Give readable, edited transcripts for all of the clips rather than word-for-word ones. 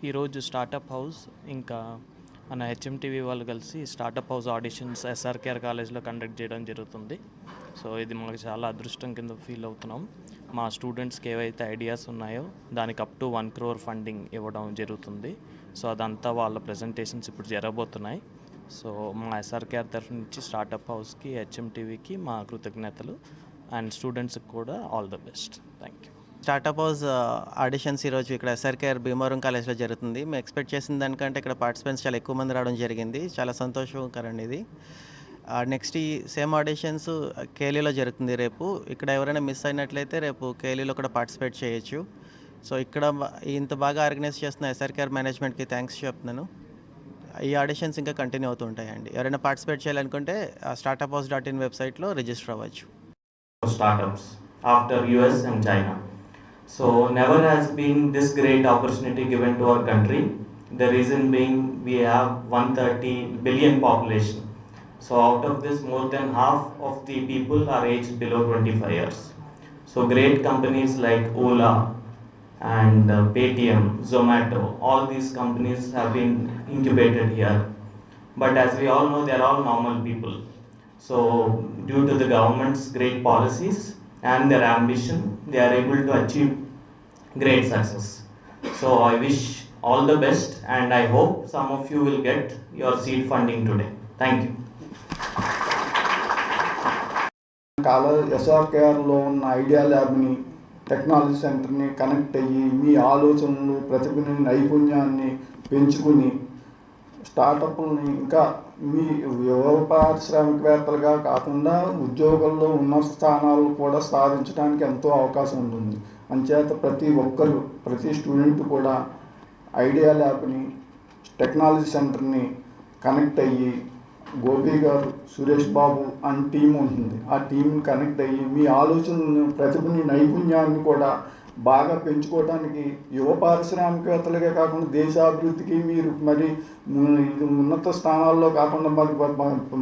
ఈరోజు startup house ఇంకా మన హెచ్ఎంటీవీ వాళ్ళు కలిసి స్టార్టప్ హౌస్ ఆడిషన్స్ ఎస్ఆర్కేఆర్ కాలేజ్లో కండక్ట్ చేయడం జరుగుతుంది. సో ఇది మాకు చాలా అదృష్టం కింద ఫీల్ అవుతున్నాం. మా స్టూడెంట్స్కి ఏవైతే ఐడియాస్ ఉన్నాయో దానికి అప్ టు 1 crore ఫండింగ్ ఇవ్వడం జరుగుతుంది. సో అదంతా వాళ్ళ ప్రజెంటేషన్స్ ఇప్పుడు జరగబోతున్నాయి. సో మా ఎస్ఆర్కేఆర్ తరఫు నుంచి స్టార్టప్ హౌస్కి, హెచ్ఎంటీవీకి మా కృతజ్ఞతలు. అండ్ స్టూడెంట్స్కి కూడా all the best. Thank you. Startup house auditions ఈరోజు ఇక్కడ ఎస్ఆర్కేఆర్ భీమవరం కాలేజ్లో జరుగుతుంది. మేము ఎక్స్పెక్ట్ చేసిన దానికంటే ఇక్కడ పార్టిసిపెంట్స్ చాలా ఎక్కువ మంది రావడం జరిగింది. చాలా సంతోషకరండి ఇది. నెక్స్ట్ ఈ సేమ్ ఆడిషన్స్ కేలీలో జరుగుతుంది రేపు. ఇక్కడ ఎవరైనా మిస్ అయినట్లయితే రేపు కేలీలో కూడా పార్టిసిపేట్ చేయొచ్చు. సో ఇక్కడ ఇంత బాగా ఆర్గనైజ్ చేస్తున్న ఎస్ఆర్కేఆర్ మేనేజ్మెంట్కి థ్యాంక్స్ చెప్తున్నాను. ఈ ఆడిషన్స్ ఇంకా కంటిన్యూ అవుతూ ఉంటాయండి. ఎవరైనా పార్టిసిపేట్ చేయాలనుకుంటే startuphouse.in వెబ్సైట్లో రిజిస్టర్ అవ్వచ్చు. Startups after US and China. So never has been this great opportunity given to our country. The reason being we have 130 billion population. So out of this, more than half of the people are aged below 25 years. So great companies like Ola and Paytm, Zomato, all these companies have been incubated here. But as we all know, they are all normal people. So due to the government's great policies and their ambition, they are able to achieve great success. So I wish all the best, and I hope some of you will get your seed funding today. Thank you. ఎస్ఆర్కేఆర్లో ఉన్న idea ల్యాబ్ని, technology సెంటర్ని connect అయ్యి మీ ఆలోచనలు, ప్రతిభని, నైపుణ్యాన్ని పెంచుకుని స్టార్టప్ని ఇంకా మీ యువ పారిశ్రామికవేత్తలుగా కాకుండా ఉద్యోగాల్లో ఉన్నత స్థానాలు కూడా సాధించడానికి ఎంతో అవకాశం ఉంటుంది. అంచేత ప్రతి స్టూడెంట్ కూడా ఐడియా ల్యాబ్ని, టెక్నాలజీ సెంటర్ని కనెక్ట్ అయ్యి, గోపి గారు, సురేష్ బాబు అని టీం ఉంటుంది. ఆ టీంని కనెక్ట్ అయ్యి మీ ఆలోచనలను, ప్రతిభని, నైపుణ్యాన్ని కూడా బాగా పెంచుకోవడానికి యువ పారిశ్రామికవేత్తలుగా కాకుండా దేశాభివృద్ధికి మీరు మరి ఉన్నత స్థానాల్లో కాకుండా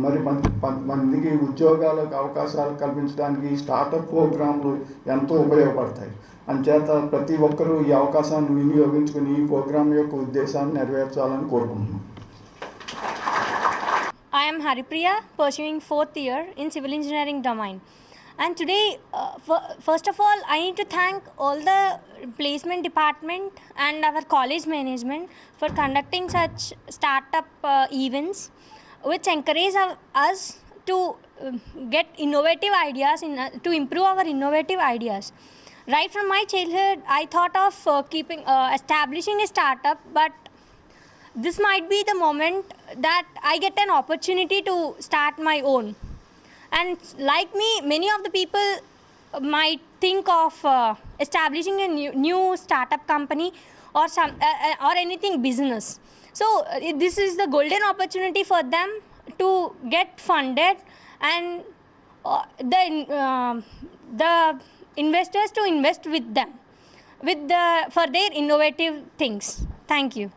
మరి మందికి ఉద్యోగాలకు అవకాశాలు కల్పించడానికి స్టార్టప్ ప్రోగ్రాంలు ఎంతో ఉపయోగపడతాయి. అంచేత ప్రతి ఒక్కరూ ఈ అవకాశాన్ని వినియోగించుకుని ఈ ప్రోగ్రాం యొక్క ఉద్దేశాన్ని నెరవేర్చాలని కోరుకుంటున్నాం. I am Haripriya, pursuing 4th year in civil engineering domain. And today, first of all, I need to thank all the placement department and our college management for conducting such startup events, which encourage us to get innovative ideas, to improve our innovative ideas. Right from my childhood, I thought of establishing a startup, but this might be the moment that I get an opportunity to start my own. And like me, many of the people might think of establishing a new startup company or anything business. So this is the golden opportunity for them to get funded and the investors to invest with them for their innovative things. Thank you.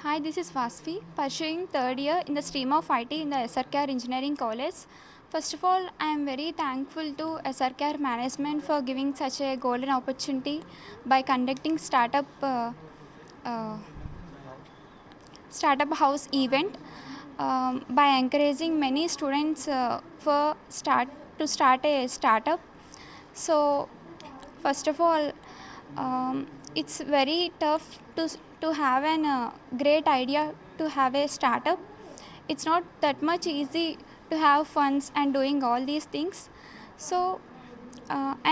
Hi, this is Vasvi, pursuing 3rd year in the stream of IT in the SRKR Engineering College. First of all, I am very thankful to SRKR management for giving such a golden opportunity by conducting startup house event, by encouraging many students to start a startup. So, first of all, it's very tough to have a great idea to have a startup. It's not that much easy to have funds and doing all these things. So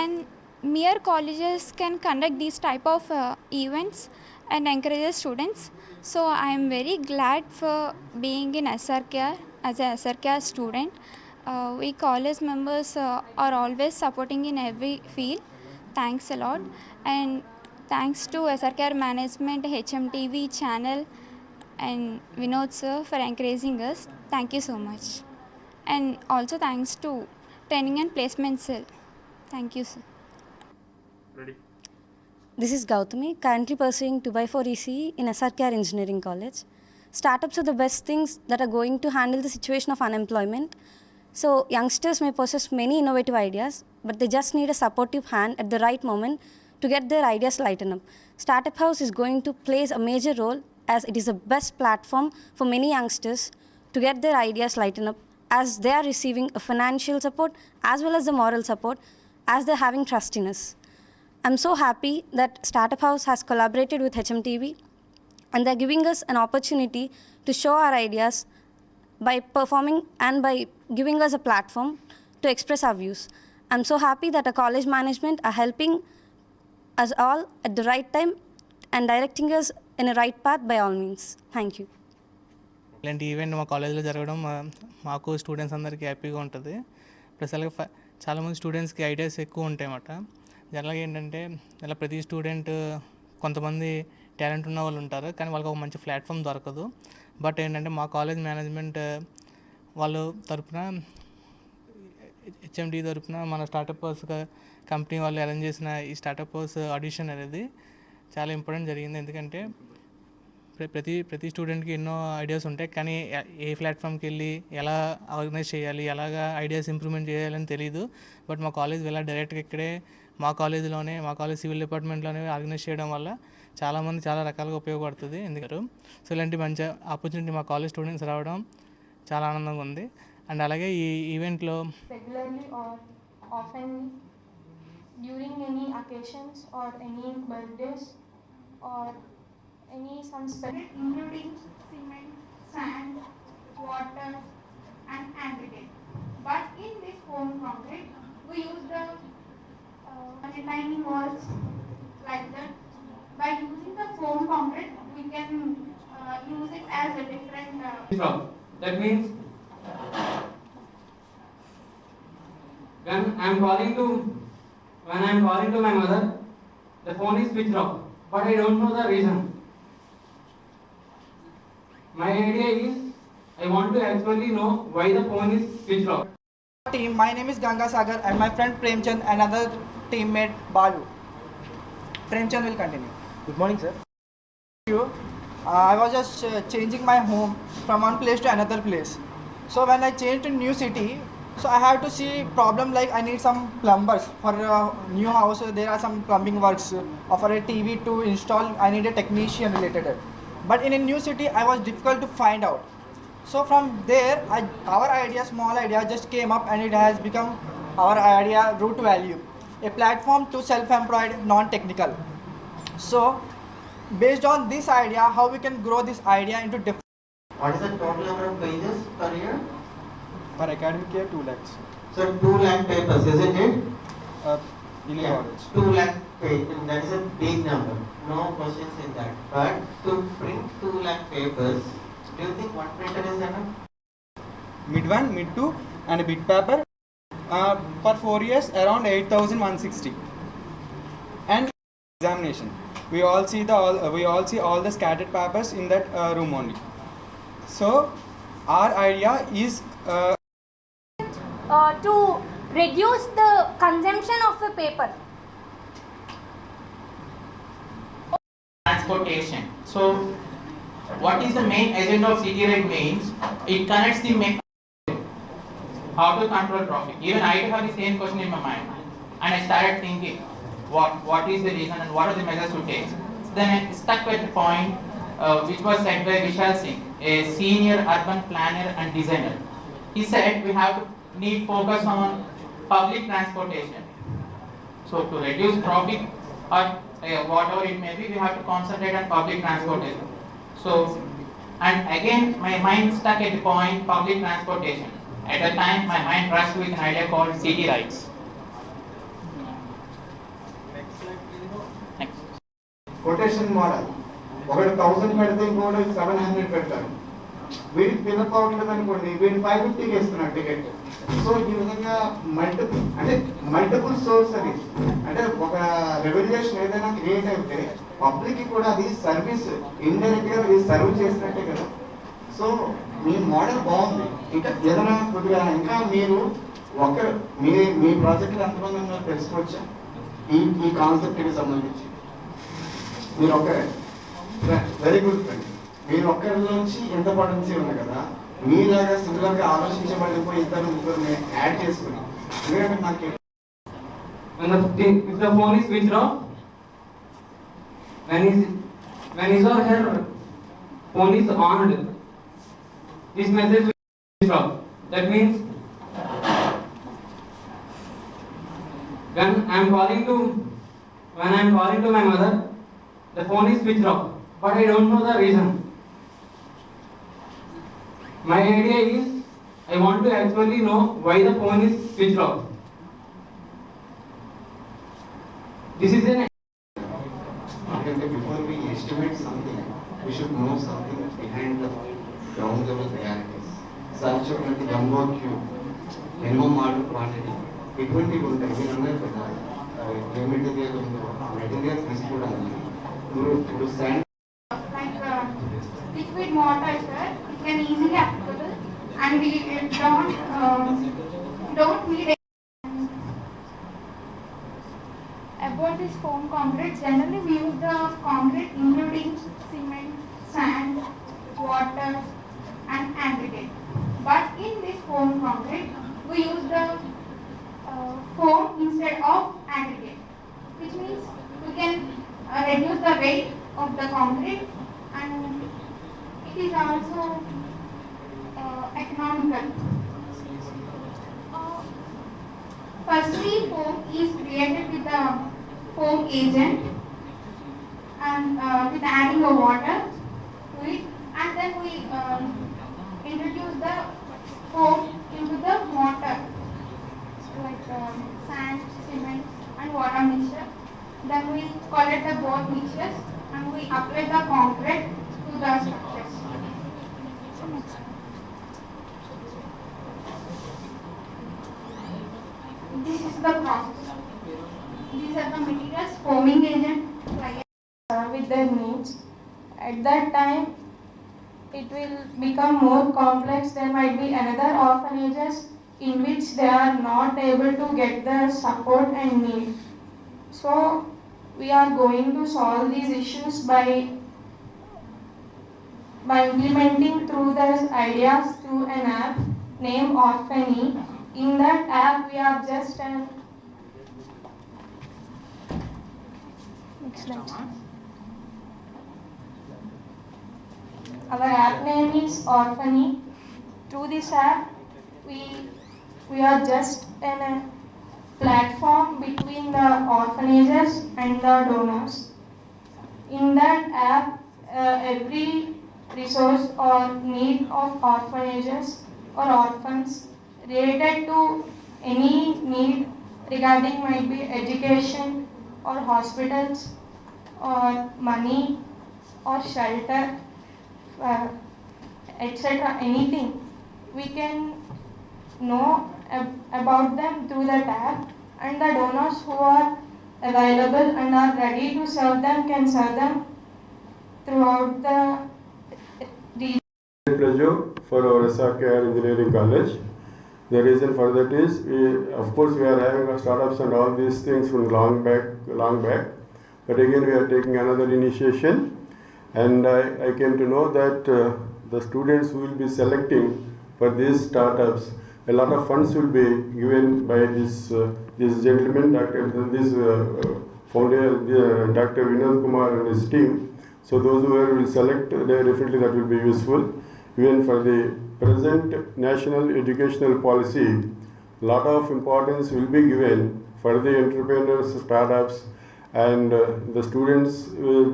and mere colleges can conduct these type of events and encourage students. So I am very glad for being in SRKR as a SRKR student. We college members are always supporting in every field. Thanks a lot, and thanks to SRKR management, HMTV channel and Vinod sir for encouraging us. Thank you so much. And also thanks to training and placement cell. Thank you sir. Ready? This is Gautami, currently pursuing 2x4 ECE in SRKR Engineering College. Startups are the best things that are going to handle the situation of unemployment. So youngsters may possess many innovative ideas, but they just need a supportive hand at the right moment to get their ideas lighten up. Startup House is going to play a major role as it is the best platform for many youngsters to get their ideas lighten up, as they are receiving a financial support as well as the moral support, as they're having trust in us. I'm so happy that Startup House has collaborated with HMTV and they're giving us an opportunity to show our ideas by performing and by giving us a platform to express our views. I'm so happy that our college management are helping us all at the right time and directing us in a right path by all means. Thank you. ఇలాంటి event మా కాలేజ్లో జరగడం మాకు students అందరికీ హ్యాపీగా ఉంటుంది. Plus అలాగే చాలామంది స్టూడెంట్స్కి ఐడియాస్ ఎక్కువ ఉంటాయి అన్నమాట. జనరల్గా ఏంటంటే ఇలా ప్రతి స్టూడెంట్ కొంతమంది టాలెంట్ ఉన్న వాళ్ళు ఉంటారు, కానీ వాళ్ళకి ఒక మంచి ప్లాట్ఫామ్ దొరకదు. బట్ ఏంటంటే మా కాలేజ్ మేనేజ్మెంట్ వాళ్ళు తరపున హెచ్ఎండి తరపున మన స్టార్టప్ హౌస్ కంపెనీ వాళ్ళు అరేంజ్ చేసిన ఈ స్టార్టప్ హౌస్ ఆడిషన్ అనేది చాలా ఇంపార్టెంట్ జరిగింది. ఎందుకంటే ప్రతి స్టూడెంట్కి ఎన్నో ఐడియాస్ ఉంటాయి, కానీ ఏ ప్లాట్ఫామ్కి వెళ్ళి ఎలా ఆర్గనైజ్ చేయాలి, ఎలాగా ఐడియాస్ ఇంప్రూవ్మెంట్ చేయాలని తెలియదు. బట్ మా కాలేజ్ వెళ్ళా డైరెక్ట్గా ఇక్కడే మా కాలేజ్ సివిల్ డిపార్ట్మెంట్లోనే ఆర్గనైజ్ చేయడం వల్ల చాలామంది చాలా రకాలుగా ఉపయోగపడుతుంది. ఎందుకంటే సో ఇలాంటి మంచి ఆపర్చునిటీ మా కాలేజ్ స్టూడెంట్స్ రావడం చాలా ఆనందంగా ఉంది. అండ్ అలాగే ఈ ఈవెంట్లో regularly or often during any occasions or any birthdays or any some specific including cement, sand, water and aggregate. But in this foam concrete, we use the retaining walls like that. By using the foam concrete, we can use it as a different. That means when I am calling to my mother, the phone is switched off, but I don't know the reason. My idea is, I want to actually know why the phone is switched off. Team, my name is Ganga Sagar and my friend Premchand and another teammate Balu. Premchand will continue. Good morning, sir. I was just changing my home from one place to another place. So when I changed to new city, so I had to see problem like I need some plumbers for a new house. There are some plumbing works. For a TV to install, I need a technician related. But in a new city, I was difficult to find out. So from there, our idea, small idea, just came up and it has become our idea, root value, a platform to self-employed, non-technical. So based on this idea, how we can grow this idea into different. What is the total number of pages per year? Per academic year, 2 lakhs. So 2 lakh papers, isn't it? In yeah, college. 2 lakh pages, that is a big number. No questions in that. But to print 2 lakh papers, do you think one printer is enough? Mid 1, mid 2 and a bit paper. For 4 years, around 8,160. And examination. We all see all the scattered papers in that room only. So our idea is To reduce the consumption of the paper. Transportation. So what is the main agenda of City Ride means? It connects the main how to control traffic. Even I have the same question in my mind, and I started thinking what is the reason and what are the measures to take. Then I stuck with the point which was said by Vishal Singh, a senior urban planner and designer. He said we have to need focus on public transportation. So to reduce traffic or whatever it may be, we have to concentrate on public transportation. So, and again my mind stuck at the point public transportation. At the time my mind rushed with an idea called city rides. Next. Quotation model ఒకటి 1000 పెడితే ఇంకోటి 700 పెడతారు. వీడికి పిల్లలు అవ్వట్లేదు అనుకోండి, వీడిని 550కి ఇస్తున్నారు టికెట్. సో ఈ విధంగా మల్టిపుల్ సోర్స్ అది, అంటే ఒక రెవల్యూషన్ ఏదైనా క్రియేట్ అయితే పబ్లిక్ కూడా అది సర్వీస్ ఇండైరెక్ట్ గా ఇది సర్వ్ చేసినట్టే కదా. సో మీ మోడల్ బాగుంది. ఇంకా ఏదైనా కొద్దిగా ఇంకా మీరు ఒకరు మీ ప్రాజెక్టులు ఎంతమంది ఉన్నారో తెలుసుకోవచ్చా ఈ కాన్సెప్ట్కి సంబంధించి? మీరు ఒకరే, వెరీ గుడ్ ఫ్రెండ్. మీరు ఒక్కరిలోంచి ఎంత పొటెన్షియల్ ఉంది కదా, మీలాగా సిమిలర్గా ఆలోచించబడిపోయి ఇద్దరు ముగ్గురిని యాడ్ చేసుకుని ఎందుకంటే నాకు If the phone is switched off, when his or her phone is on, this message will switch off. That means when I am calling to my mother, the phone is switched off, but I don't know the reason. My idea is I want to actually know why the phone is switched off. This is an before we estimate something, we should know something behind the ground level realities. Such a jumbo cube, minimum model quantity, ఇటువంటివి ఉంటాయి. మీరు అన్నారు కదా ఏ material ఉందో material తీసుకోవడానికి ఇప్పుడు sand liquid mortar, sir, it can easily applicable, and we don't need about this foam concrete. Generally, we use the concrete including cement, sand, water, and aggregate. But in this foam concrete, we use the foam instead of aggregate, which means we can reduce the weight of the concrete, and it is also economical. Firstly, foam is created with the foam agent and with adding of water to it, and then we introduce the foam into the mortar, like sand, cement, and water mixture. Then we collect the both mixtures and we apply the concrete to the structures. This is the process. These are the materials, foaming agent, with their needs. At that time, it will become more complex. There might be another orphanages in which they are not able to get the support and need. So we are going to solve these issues by implementing through these ideas through an app named Orphany. In that app, we are just an our app name is Orphany. Through this app, we are just in a platform between the orphanages and the donors. In that app, every resource or need of orphanages or orphans related to any need regarding might be education or hospitals or money or shelter, etc. anything, we can know about them through that app, and the donors who are available and are ready to serve them can serve them throughout the pleasure for our SRKR Engineering College. The reason for that is, of course, we are having startups and all these things from long back. But again, we are taking another initiation, and I came to know that the students who will be selecting for these startups, a lot of funds will be given by this gentleman, founder, Dr. Vinod Kumar and his team. So those who will select, definitely that will be useful. Even for the present national educational policy, lot of importance will be given for the entrepreneurs, startups, and the students.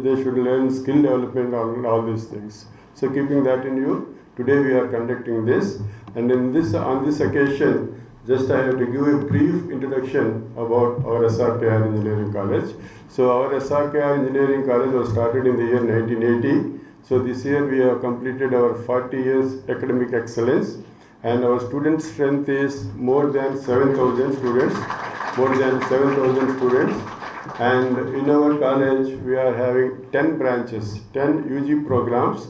They should learn skill development on all these things. So keeping that in view, today we are conducting this, and on this occasion, just I have to give a brief introduction about our SRKR Engineering College. So our SRKR Engineering College was started in the year 1980. So this year we have completed our 40 years academic excellence, and our student strength is more than 7,000 students, and in our college we are having 10 branches, 10 UG programs,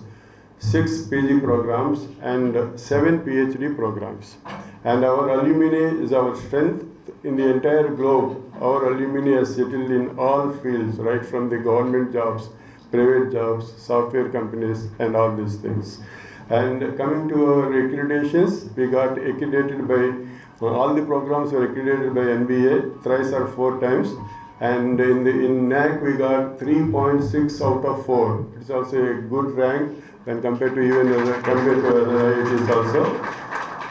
6 PG programs, and 7 PhD programs. And our alumni is our strength in the entire globe. Our alumni are settled in all fields, right from the government jobs, private jobs, software companies, and all these things. And coming to our accreditations, we got accredited by all the programs were accredited by NBA thrice or 4 times, And in NAC we got 3.6 out of 4. It's also a good rank when compared to compared to other IITs also.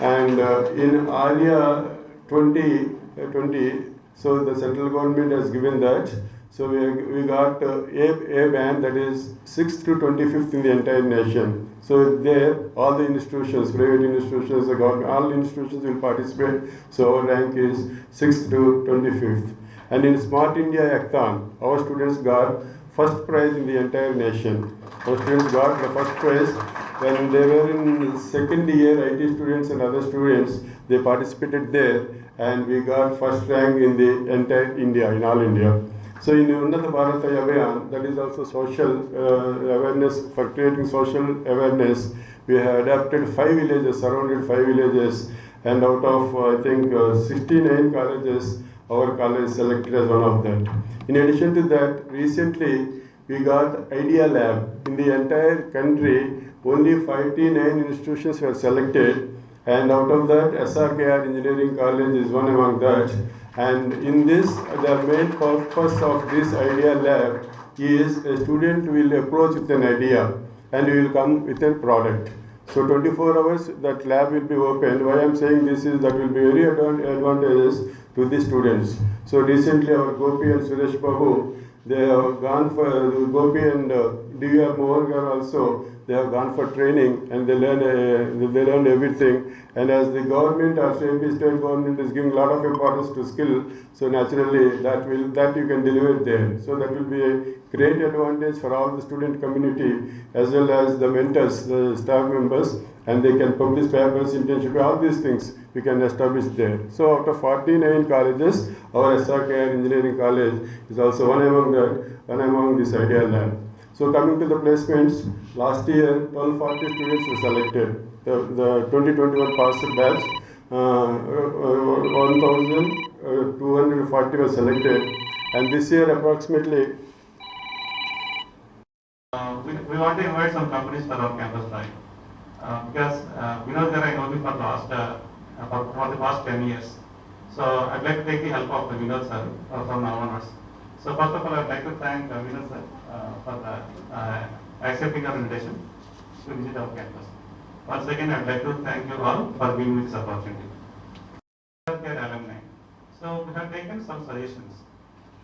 And in ARIA 2020, so the central government has given that. So we got A band, that is 6th to 25th in the entire nation. So there all the institutions, private institutions, the government, all institutions will participate. So our rank is 6th to 25th. And in Smart India Hackathon, our students got first prize in the entire nation. Our students got the first prize when they were in second year. IT students and other students, they participated there, and we got first rank in the entire India, in all India. So in Unnata Bharata Abhiyan, that is also social awareness, for creating social awareness, we have adapted 5 villages, surrounded 5 villages, and out of I think 69 colleges, our college is selected as one of that. In addition to that, recently we got Idea Lab. In the entire country, only 59 institutions were selected, and out of that, SRKR Engineering College is one among that. And in this, the main purpose of this Idea Lab is a student will approach with an idea and will come with a product. So 24 hours that lab will be open. Why I am saying this is that will be very advantageous to the students. So recently our Gopi and Suresh Babu, they have gone for Gopi and DVR Mohangar also. They have gone for training and they learn everything. And as the government, our state government is giving a lot of importance to skill, so naturally that you can deliver there. So that will be a great advantage for all the student community as well as the mentors, the staff members, and they can publish papers, internship, all these things we can establish there. So out of 49 colleges, our SRKR Engineering College is also one among this Idea Lab. So coming to the placements, last year 1240 students were selected. The 2021 passed batch, 1,240 were selected, and this year approximately. We want to invite some companies for our campus life because Vinod Garu I know him for the past 10 years. So I'd like to take the help of the Vinod sir from now onwards. So first of all, I'd like to thank Vinod sir for accepting our invitation to visit our campus. Once again, I'd like to thank you all for giving me this opportunity. Alumni. So we have taken some suggestions.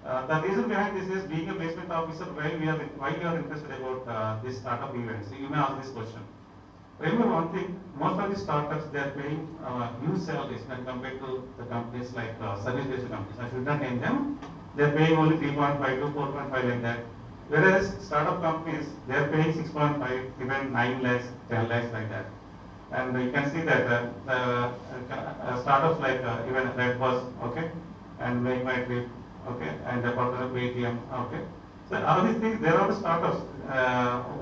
The reason behind this is being a placement officer, why we are interested about this startup events. You may ask this question. Remember one thing, most of the startups they are paying huge salaries when compared to the companies like service-based companies. I should not name them. They are paying only 3.5 to 4.5 like that. Whereas startup companies, they are paying 6.5, even 9 lakhs, 10 lakhs like that. And you can see that startups like even Redbus, okay, and Make My Trip, okay, and the Paytm, okay. So all these things, there are the startups.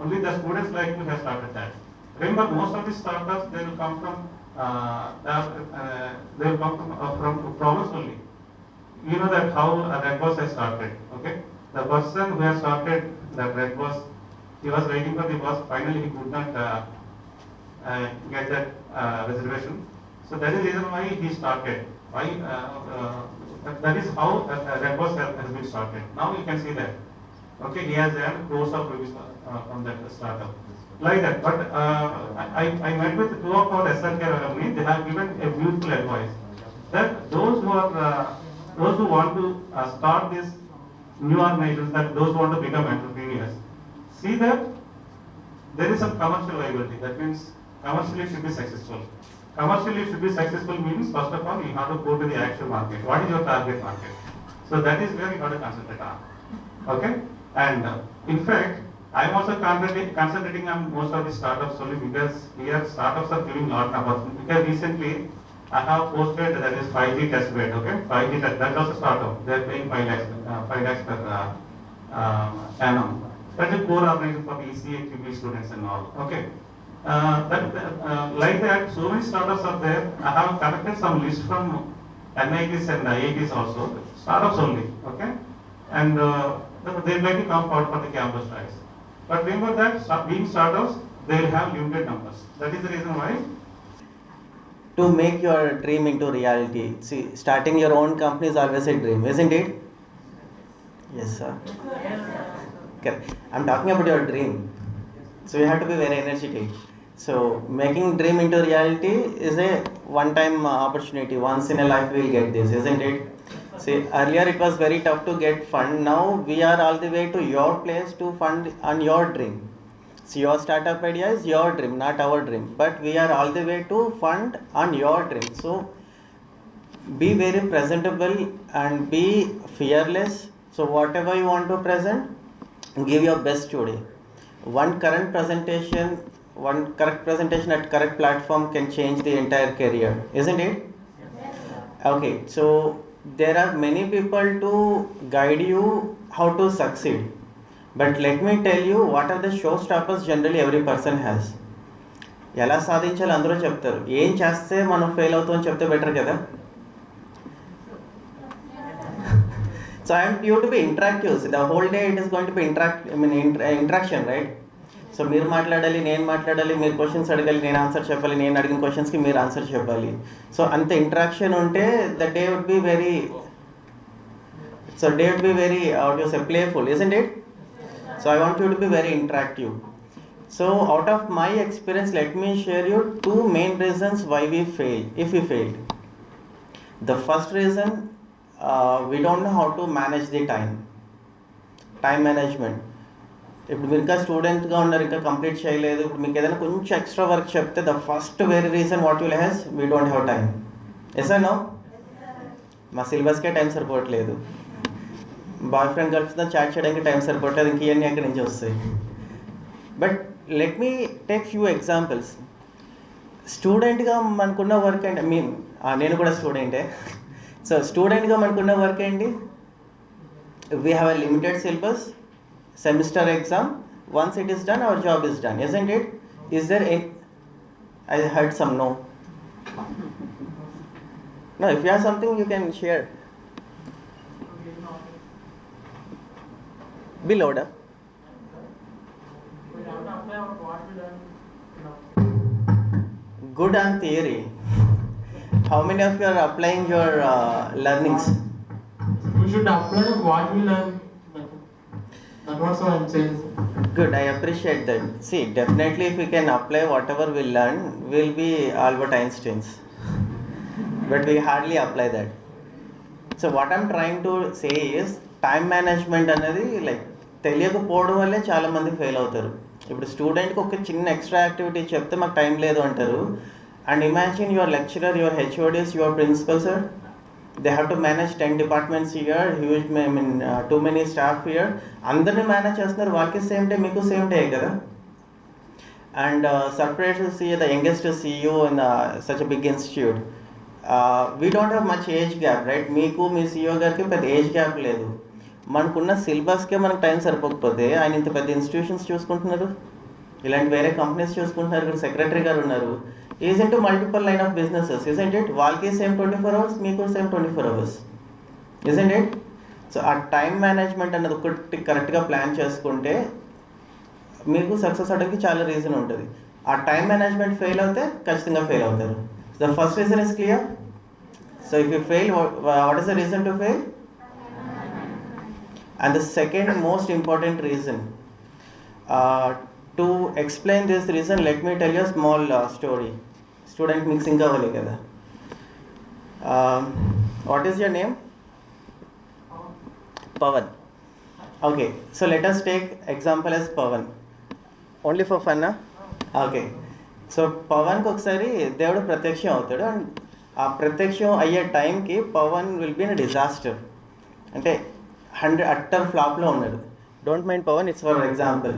Only the students like me have started that. Remember, most of the startups they will come from from problems only. You know that how Redbus has started, okay. The person who has started that Redbus, he was waiting for the bus. Finally, he could not get that reservation. So that is the reason why he started. Why that is how Redbus has been started. Now you can see that. Okay, he has earned crores of rupees from that startup. Like that. But I met with 2 of our SRKR alumni. They have given a beautiful advice that those who want to start this new organizations, that those who want to become entrepreneurs, see that there is some commercial viability. That means commercially it should be successful. Commercially it should be successful means first of all you have to go to the actual market. What is your target market? So that is where you have to concentrate on. Okay? And in fact, I am also concentrating on most of the startups only because here startups are giving lot of opportunity. Because recently I have posted that is 5G test bed, okay? 5G test, that's also startup. They are paying 5 lakhs per annum. That's a core organization for the ECA, QB students and all, okay? Like that, so many startups are there. I have collected some list from NITs and IITs also, startups only, okay? And they like to come forward for the campus trials. But remember that being startups, they will have limited numbers. That is the reason why. To make your dream into reality, see, starting your own company is always a dream, isn't it? Yes, sir. Correct. I'm talking about your dream. So you have to be very energetic. So making dream into reality is a one-time opportunity. Once in a life we'll get this, isn't it? See, earlier it was very tough to get fund. Now we are all the way to your place to fund on your dream. So your startup idea is your dream, not our dream. But we are all the way to fund on your dream. So be very presentable and be fearless. So whatever you want to present, give your best today. One correct presentation at correct platform can change the entire career, isn't it? Okay, so there are many people to guide you how to succeed, but let me tell you what are the showstoppers generally every person has. ఎలా సాధించాలి అందరూ చెప్తారు, ఏం చేస్తే మనం fail అవుతామని చెప్తే better కదా. So I want you to be interactive. So the whole day it is going to be interaction, right? So మీరు మాట్లాడాలి, నేను మాట్లాడాలి, మీరు క్వశ్చన్స్ అడగాలి, నేను ఆన్సర్ చెప్పాలి, నేను అడిగిన క్వశ్చన్స్కి మీరు ఆన్సర్ చెప్పాలి. సో అంత ఇంటరాక్షన్ ఉంటే the day would be very out you say playful, isn't it? So I want you to be very interactive. So out of my experience let me share you 2 main reasons why we fail, if we failed. The first reason, we don't know how to manage the time management. ఇప్పుడు మీరు ఇంకా స్టూడెంట్గా ఉన్నారు, ఇంకా complete చేయలేదు, ఇప్పుడు మీకు ఏదైనా కొంచెం ఎక్స్ట్రా వర్క్ చెప్తే the first very reason what will has, we don't have time. Yes or no? మా సిలబస్కే టైం సరిపోవట్లేదు, బాయ్ ఫ్రెండ్ గర్ల్స్తో చాట్ చేయడానికి టైం సరిపోవట్లేదు, ఇంక ఇవన్నీ ఎక్కడి నుంచి వస్తాయి. But let me take few examples. స్టూడెంట్గా మనకున్న వర్క్ అండి, నేను కూడా స్టూడెంటే. సో స్టూడెంట్గా మనకున్న వర్క్ ఏంటి? We have a limited syllabus, semester exam. Once it is done, our job is done, isn't it? Is there any, I heard some no. No, if you have something you can share. Be louder. Good on theory. How many of you are applying your learnings? We should apply what we learn. That's what I'm saying. Good, I appreciate that. See, definitely if we can apply whatever we learn, we'll be Albert Einsteins. But we hardly apply that. So what I'm trying to say is, time management అనేది like తెలియకపోవడం వల్లే చాలామంది fail అవుతారు. ఇప్పుడు స్టూడెంట్కి ఒక చిన్న extra activity చెప్తే మాకు టైం లేదు అంటారు. And imagine your lecturer, your HODs, your principal sir, they have to manage 10 departments here, huge, too many staff here, అందరినీ మేనేజ్ చేస్తున్నారు. వాళ్ళకి సేమ్ డే, మీకు సేమ్ డే కదా. And surprise to see the youngest CEO in such a big institute. We don't have much age gap, right? మీకు మీ CEO గారికి పెద్ద age gap లేదు. మనకున్న సిలబస్కే మనకు టైం సరిపోకపోతే ఆయన ఇంత పెద్ద ఇన్స్టిట్యూషన్స్ చూసుకుంటున్నారు, ఇలాంటి వేరే కంపెనీస్ చూసుకుంటున్నారు. ఇక్కడ సెక్రటరీ గారు ఉన్నారు, is into multiple line of businesses, isn't it? వాళ్ళకి సేమ్ 24 hours, మీకు same 24 hours, isn't it? So ఆ టైం మేనేజ్మెంట్ అన్నది ఒకటి కరెక్ట్గా ప్లాన్ చేసుకుంటే మీకు సక్సెస్ అవడానికి చాలా రీజన్ ఉంటుంది. ఆ టైం మేనేజ్మెంట్ ఫెయిల్ అవుతే ఖచ్చితంగా ఫెయిల్ అవుతారు. The first reason is clear. So if you fail, what is the reason to fail? And the second most important reason, to explain this reason, let me tell you a small story. Student mixing kavali kada. What is your name? Pavan. Okay, so let us take example as Pavan. Only for fun, na? Okay. So Pavan కి ఒకసారి దేవుడు ప్రత్యక్షం అవుతాడు. And ఆ ప్రత్యక్షం అయ్యే టైంకి Pawan will be in disaster, అంటే 100 అట్టర్ ఫ్లాప్లో ఉన్నాడు. Don't mind Pawan, it's for example.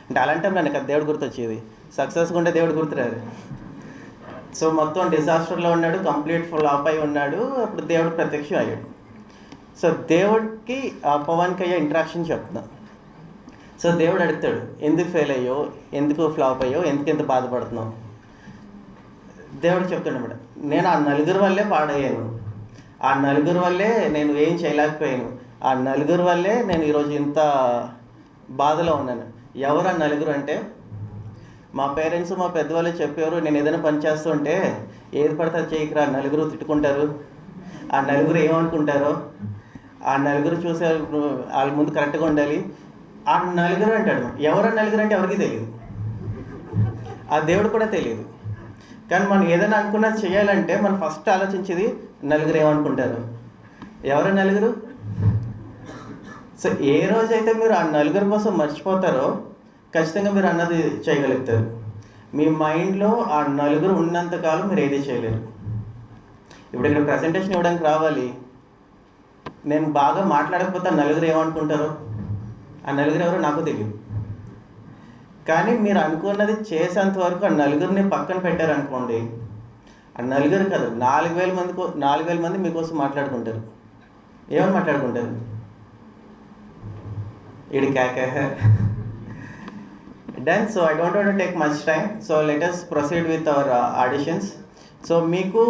అంటే అలాంటి టైంలో నాకు దేవుడు గుర్తొచ్చేది, సక్సెస్గా ఉంటే దేవుడు గుర్తురారు. సో మొత్తం డిజాస్టర్లో ఉన్నాడు, కంప్లీట్ ఫ్లాప్ అయి ఉన్నాడు. అప్పుడు దేవుడు ప్రత్యక్షం అయ్యాడు. సో దేవుడికి ఆ పవన్కి అయ్యే ఇంట్రాక్షన్ చెప్తున్నాం. సో దేవుడు అడుగుతాడు, ఎందుకు ఫెయిల్ అయ్యో, ఎందుకు ఫ్లాప్ అయ్యో, ఎందుకు ఎంత బాధపడుతున్నావు? దేవుడు చెప్తాడు అన్నమాట, నేను ఆ నలుగురు వల్లే పాడయ్యాను, ఆ నలుగురు వల్లే నేను ఏం చేయలేకపోయాను, ఆ నలుగురు వల్లే నేను ఈరోజు ఇంత బాధలో ఉన్నాను. ఎవరు ఆ నలుగురు అంటే, మా పేరెంట్స్, మా పెద్దవాళ్ళు చెప్పారు, నేను ఏదైనా పని చేస్తుంటే ఏది పడితే చేయకరా, నలుగురు తిట్టుకుంటారు, ఆ నలుగురు ఏమనుకుంటారో, ఆ నలుగురు చూసే వాళ్ళ ముందు కరెక్ట్గా ఉండాలి. ఆ నలుగురు అంటాడు, ఎవరు నలుగురు అంటే ఎవరికి తెలియదు, ఆ దేవుడు కూడా తెలియదు. కానీ మనం ఏదైనా అనుకున్నది చేయాలంటే మనం ఫస్ట్ ఆలోచించేది నలుగురు ఏమనుకుంటారు, ఎవరు నలుగురు. సో ఏ రోజైతే మీరు ఆ నలుగురు కోసం మర్చిపోతారో ఖచ్చితంగా మీరు అన్నది చేయగలుగుతారు. మీ మైండ్లో ఆ నలుగురు ఉన్నంతకాలం మీరు ఏది చేయలేరు. ఇప్పుడు ఇక్కడ ప్రజెంటేషన్ ఇవ్వడానికి రావాలి, నేను బాగా మాట్లాడకపోతే ఆ నలుగురు ఏమనుకుంటారో, ఆ నలుగురు ఎవరో నాకు తెలియదు. కానీ మీరు అనుకున్నది చేసేంత వరకు ఆ నలుగురిని పక్కన పెట్టారనుకోండి, ఆ నలుగురు కాదు 4,000 మంది మీకోసం మాట్లాడుకుంటారు. ఏమని మాట్లాడుకుంటారు? ఇది క్యాకే done. So I don't want to take much time, so let us proceed with our auditions. So మీకు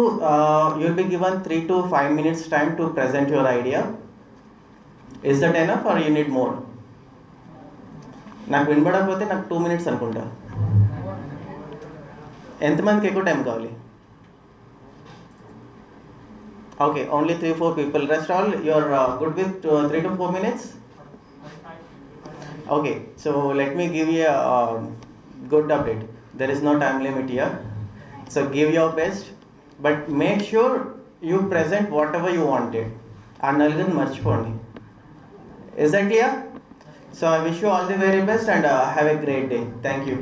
you'll be given 3 to 5 minutes time to present your idea. Is that enough or you need more? నాకు వినబడకపోతే నాకు 2 minutes అనుకుంటా. ఎంతమందికి ఎక్కువ time కావాలి? Okay, only 3-4 people. Rest all you're good with 3 to 4 minutes? Okay, so let me give you a good update. There is no time limit here. So give your best, but make sure you present whatever you wanted. And naluguru marchipondi. Is that clear? So I wish you all the very best and have a great day. Thank you.